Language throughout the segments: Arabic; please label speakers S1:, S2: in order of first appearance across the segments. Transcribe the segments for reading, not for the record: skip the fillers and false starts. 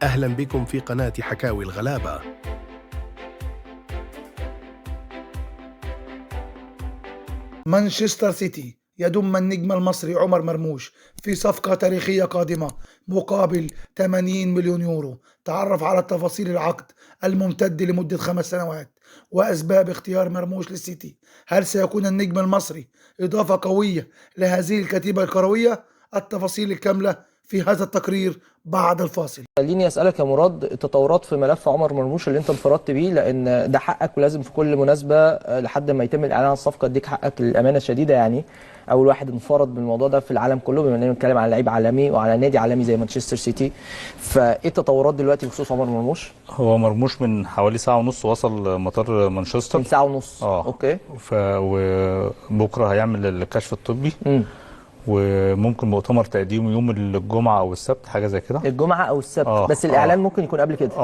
S1: أهلا بكم في قناة حكاوي الغلابة.
S2: مانشستر سيتي يضم النجم المصري عمر مرموش في صفقة تاريخية قادمة مقابل 80 مليون يورو. تعرف على تفاصيل العقد الممتد لمدة 5 سنوات وأسباب اختيار مرموش للسيتي. هل سيكون النجم المصري إضافة قوية لهذه الكتيبة الكروية؟ التفاصيل الكاملة في هذا التقرير بعد الفاصل.
S3: خليني اسالك يا مراد، التطورات في ملف عمر مرموش اللي انت انفردت بيه، لان ده حقك ولازم في كل مناسبه لحد ما يتم الاعلان عن الصفقه اديك حقك للامانه الشديده. يعني اول واحد انفرد بالموضوع ده في العالم كله، بما اننا بنتكلم على لعيب عالمي وعلى نادي عالمي زي مانشستر سيتي. فايه التطورات دلوقتي بخصوص عمر مرموش؟
S4: هو مرموش من حوالي ساعة ونص وصل مطار مانشستر.
S3: من ساعه ونص. اوكي.
S4: وبكره هيعمل الكشف الطبي. وممكن مؤتمر تقديمه يوم الجمعة أو السبت، حاجة زي كده.
S3: الجمعة أو السبت. بس الإعلان ممكن يكون قبل كده.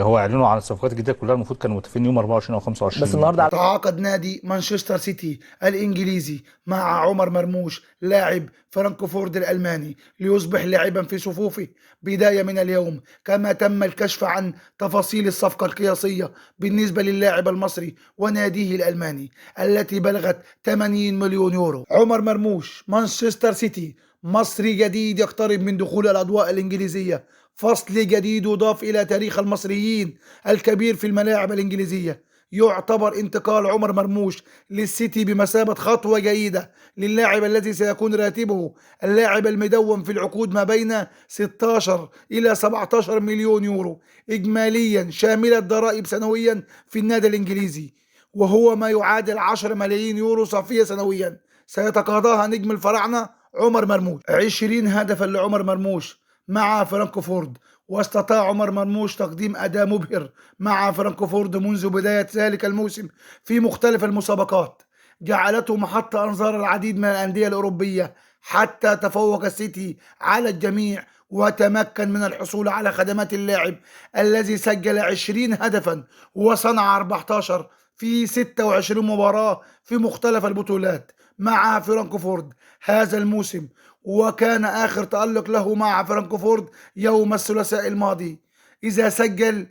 S4: هو إعلانه عن الصفقات الجديدة كلها المفروض كانوا متفقين يوم 24 أو 25.
S3: بس النهارده
S2: تعاقد نادي مانشستر سيتي الإنجليزي مع عمر مرموش لاعب فرانكفورت الألماني ليصبح لاعبا في صفوفه بداية من اليوم، كما تم الكشف عن تفاصيل الصفقة القياسية بالنسبة للاعب المصري وناديه الألماني التي بلغت 80 مليون يورو. عمر مرموش مانشستر سيتي مصري جديد يقترب من دخول الأضواء الإنجليزية، فصل جديد يضاف إلى تاريخ المصريين الكبير في الملاعب الإنجليزية. يعتبر انتقال عمر مرموش للسيتي بمثابة خطوة جيدة للاعب الذي سيكون راتبه اللاعب المدون في العقود ما بين 16 إلى 17 مليون يورو إجماليا، شاملة ضرائب سنويا في النادي الإنجليزي، وهو ما يعادل 10 ملايين يورو صافية سنويا سيتقاضاها نجم الفراعنة عمر مرموش. 20 هدفا لعمر مرموش مع فرانكفورت، واستطاع عمر مرموش تقديم أداء مبهر مع فرانكفورت منذ بداية ذلك الموسم في مختلف المسابقات، جعلته محط أنظار العديد من الأندية الأوروبية، حتى تفوق السيتي على الجميع وتمكن من الحصول على خدمات اللاعب الذي سجل 20 هدفا وصنع 14 في 26 مباراة في مختلف البطولات مع فرانكفورت هذا الموسم، وكان آخر تألق له مع فرانكفورت يوم الثلاثاء الماضي إذا سجل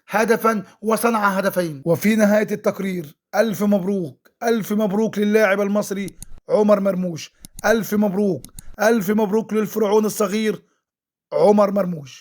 S2: هدفا وصنع هدفين. وفي نهاية التقرير ألف مبروك، ألف مبروك للاعب المصري عمر مرموش، ألف مبروك، ألف مبروك للفرعون الصغير عمر مرموش.